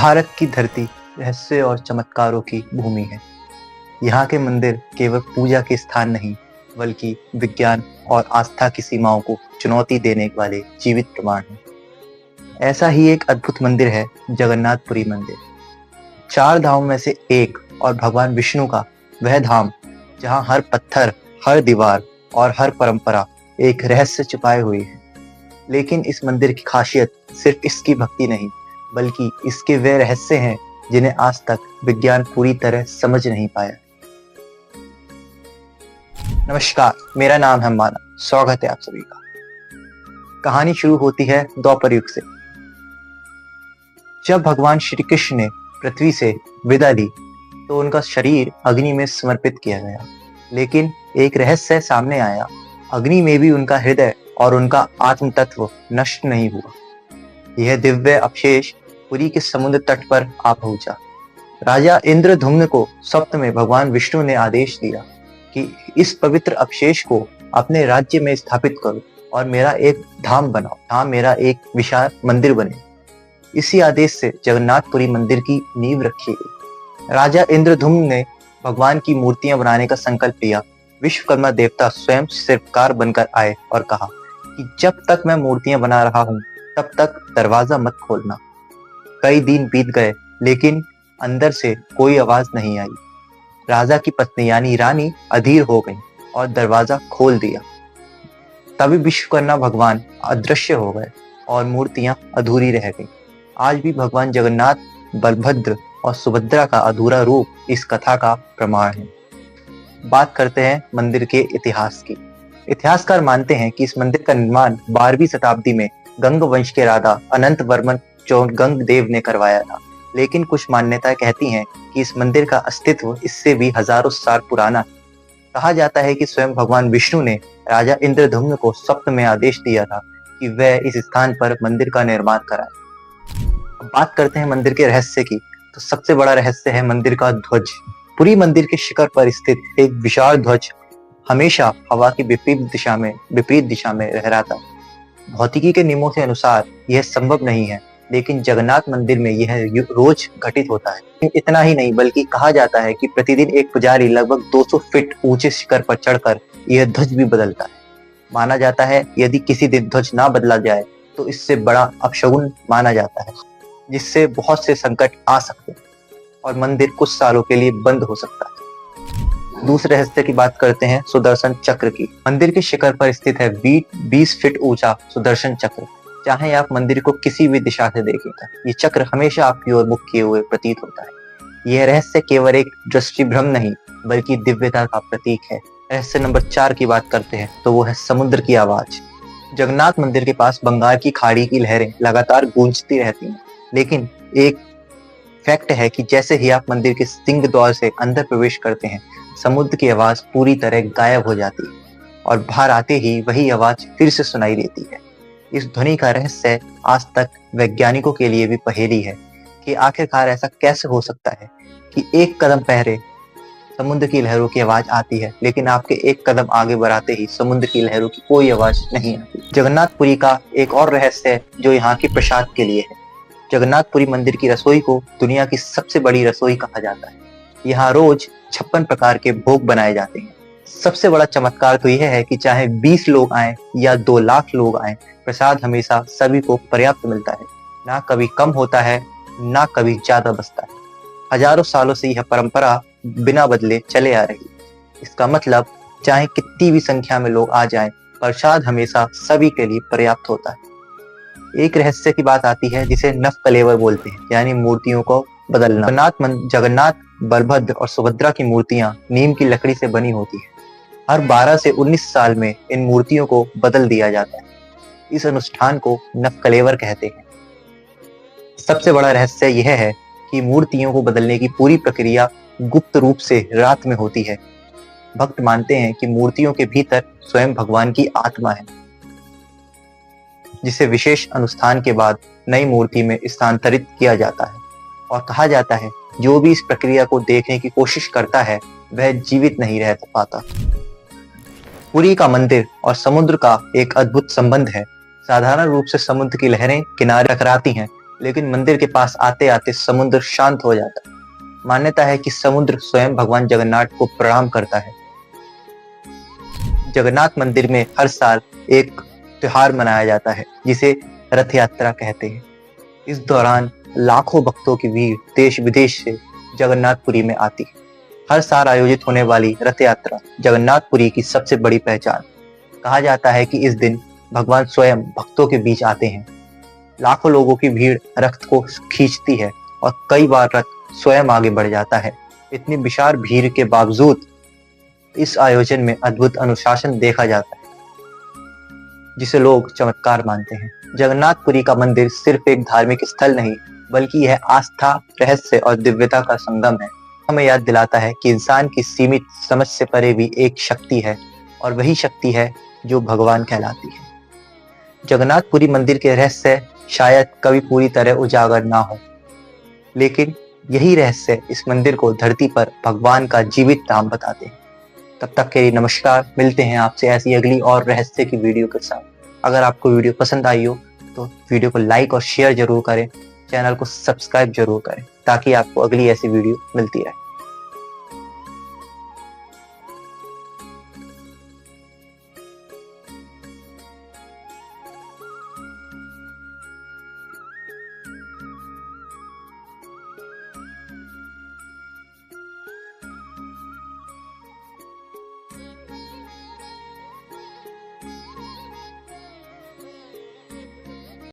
भारत की धरती रहस्य और चमत्कारों की भूमि है। यहाँ के मंदिर केवल पूजा के स्थान नहीं, बल्कि विज्ञान और आस्था की सीमाओं को चुनौती देने वाले जीवित प्रमाण हैं। ऐसा ही एक अद्भुत मंदिर है जगन्नाथपुरी मंदिर। 4 धामों में से एक और भगवान विष्णु का वह धाम जहाँ हर पत्थर, हर दीवार और हर परंपरा एक रहस्य छुपाए हुए है। लेकिन इस मंदिर की खासियत सिर्फ इसकी भक्ति नहीं, बल्कि इसके वे रहस्य हैं जिन्हें आज तक विज्ञान पूरी तरह समझ नहीं पाया। नमस्कार, मेरा नाम है मानव। स्वागत है आप सभी का। कहानी शुरू होती है द्वापर युग से। जब भगवान श्री कृष्ण ने पृथ्वी से विदा ली तो उनका शरीर अग्नि में समर्पित किया गया। लेकिन एक रहस्य सामने आया, अग्नि में भी उनका हृदय और उनका आत्म तत्व नष्ट नहीं हुआ। यह दिव्य अवशेष पुरी के समुद्र तट पर आ पहुंचा। राजा इंद्रधुम्न को स्वप्न में भगवान विष्णु ने आदेश दिया कि इस पवित्र अवशेष को अपने राज्य में स्थापित करो और मेरा एक धाम बनाओ, जहाँ मेरा एक विशाल मंदिर बने। इसी आदेश से जगन्नाथपुरी मंदिर की नींव रखी गई। राजा इंद्रधुम्न ने भगवान की मूर्तियां बनाने का संकल्प लिया। विश्वकर्मा देवता स्वयं शिल्पकार बनकर आए और कहा कि जब तक मैं मूर्तियां बना रहा हूं तब तक दरवाजा मत खोलना। कई दिन बीत गए, लेकिन अंदर से कोई आवाज नहीं आई। राजा की पत्नी यानी रानी अधीर हो गई और दरवाजा खोल दिया। तभी विश्वकर्मा भगवान अदृश्य हो गए और मूर्तियां अधूरी रह गई। आज भी भगवान जगन्नाथ, बलभद्र और सुभद्रा का अधूरा रूप इस कथा का प्रमाण है। बात करते हैं मंदिर के इतिहास की। इतिहासकार मानते हैं कि इस मंदिर का निर्माण 12वीं शताब्दी में गंग वंश के राजा अनंत वर्मन गंग देव ने करवाया था। लेकिन कुछ मान्यताएं कहती हैं कि इस मंदिर का अस्तित्व इससे भी हजारों साल पुराना है। कहा जाता है कि स्वयं भगवान विष्णु ने राजा इंद्रधुम्न को स्वप्न में आदेश दिया था कि वह इस स्थान पर मंदिर का निर्माण कराए। अब बात करते हैं मंदिर के रहस्य की। तो सबसे बड़ा रहस्य है मंदिर का ध्वज। पूरी मंदिर के शिखर पर स्थित एक विशाल ध्वज हमेशा हवा की विपरीत दिशा में लहराता है। भौतिकी के नियमों के अनुसार यह संभव नहीं है, लेकिन जगन्नाथ मंदिर में यह रोज घटित होता है। इतना ही नहीं, बल्कि कहा जाता है कि प्रतिदिन एक पुजारी लगभग 200 फीट ऊंचे शिखर पर चढ़कर यह ध्वज भी बदलता है। माना जाता है यदि किसी दिन ध्वज ना बदला जाए तो इससे बड़ा अपशगुन माना जाता है, जिससे बहुत से संकट आ सकते हैं और मंदिर कुछ सालों के लिए बंद हो सकता है। दूसरे रहस्य की बात करते हैं सुदर्शन चक्र की। मंदिर के शिखर पर स्थित है 20 फीट ऊंचा सुदर्शन चक्र। चाहे आप मंदिर को किसी भी दिशा से देखें, ये चक्र हमेशा आपकी ओर मुख किए हुए प्रतीत होता है। यह रहस्य केवल एक दृष्टि भ्रम नहीं, बल्कि दिव्यता का प्रतीक है। रहस्य नंबर 4 की बात करते हैं तो वो है समुद्र की आवाज। जगन्नाथ मंदिर के पास बंगाल की खाड़ी की लहरें लगातार गूंजती रहती हैं, लेकिन एक फैक्ट है कि जैसे ही आप मंदिर के सिंह द्वार से अंदर प्रवेश करते हैं, समुद्र की आवाज पूरी तरह गायब हो जाती है और बाहर आते ही वही आवाज फिर से सुनाई देती है। इस ध्वनि का रहस्य आज तक वैज्ञानिकों के लिए भी पहेली है कि आखिरकार ऐसा कैसे हो सकता है कि एक कदम पहले समुद्र की लहरों की आवाज आती है, लेकिन आपके एक कदम आगे बढ़ाते ही समुद्र की लहरों की कोई आवाज नहीं आती। जगन्नाथपुरी का एक और रहस्य है जो यहाँ की प्रसाद के लिए है। जगन्नाथपुरी मंदिर की रसोई को दुनिया की सबसे बड़ी रसोई कहा जाता है। यहाँ रोज 56 प्रकार के भोग बनाए जाते हैं। सबसे बड़ा चमत्कार तो यह है कि चाहे 20 लोग आए या 2 लाख लोग आए, प्रसाद हमेशा सभी को पर्याप्त मिलता है। ना कभी कम होता है, ना कभी ज्यादा बचता है। हजारों सालों से यह परंपरा बिना बदले चले आ रही है। इसका मतलब चाहे कितनी भी संख्या में लोग आ जाएं, प्रसाद हमेशा सभी के लिए पर्याप्त होता है। एक रहस्य की बात आती है जिसे नव कलेवर बोलते हैं, यानी मूर्तियों को बदलना। जगन्नाथ, बलभद्र और सुभद्रा की मूर्तियां नीम की लकड़ी से बनी होती है। हर 12 से 19 साल में इन मूर्तियों को बदल दिया जाता है। इस अनुष्ठान को नवकलेवर कहते हैं। सबसे बड़ा रहस्य यह है कि मूर्तियों को बदलने की पूरी प्रक्रिया गुप्त रूप से रात में होती है। भक्त मानते हैं कि मूर्तियों के भीतर स्वयं भगवान की आत्मा है, जिसे विशेष अनुष्ठान के बाद नई मूर्ति में स्थानांतरित किया जाता है। और कहा जाता है जो भी इस प्रक्रिया को देखने की कोशिश करता है वह जीवित नहीं रह पाता। पुरी का मंदिर और समुद्र का एक अद्भुत संबंध है। साधारण रूप से समुद्र की लहरें किनारे टकराती हैं, लेकिन मंदिर के पास आते आते समुद्र शांत हो जाता है। मान्यता है कि समुद्र स्वयं भगवान जगन्नाथ को प्रणाम करता है। जगन्नाथ मंदिर में हर साल एक त्योहार मनाया जाता है जिसे रथ यात्रा कहते हैं। इस दौरान लाखों भक्तों की भीड़ देश विदेश से जगन्नाथपुरी में आती है। हर साल आयोजित होने वाली रथ यात्रा जगन्नाथपुरी की सबसे बड़ी पहचान। कहा जाता है कि इस दिन भगवान स्वयं भक्तों के बीच आते हैं। लाखों लोगों की भीड़ रथ को खींचती है और कई बार रथ स्वयं आगे बढ़ जाता है। इतनी विशाल भीड़ के बावजूद इस आयोजन में अद्भुत अनुशासन देखा जाता है, जिसे लोग चमत्कार मानते हैं। जगन्नाथपुरी का मंदिर सिर्फ एक धार्मिक स्थल नहीं, बल्कि यह आस्था, रहस्य और दिव्यता का संगम है। हमें याद दिलाता है कि इंसान की सीमित समझ से परे भी एक शक्ति है, और वही शक्ति है जो भगवान कहलाती है। जगन्नाथपुरी मंदिर के रहस्य शायद कभी पूरी तरह उजागर ना हो, लेकिन यही रहस्य इस मंदिर को धरती पर भगवान का जीवित नाम बताते हैं। तब तक के लिए नमस्कार। मिलते हैं आपसे ऐसी अगली और रहस्य की वीडियो के साथ। अगर आपको वीडियो पसंद आई हो तो वीडियो को लाइक और शेयर जरूर करें, चैनल को सब्सक्राइब जरूर करें ताकि आपको अगली ऐसी वीडियो मिलती रहे।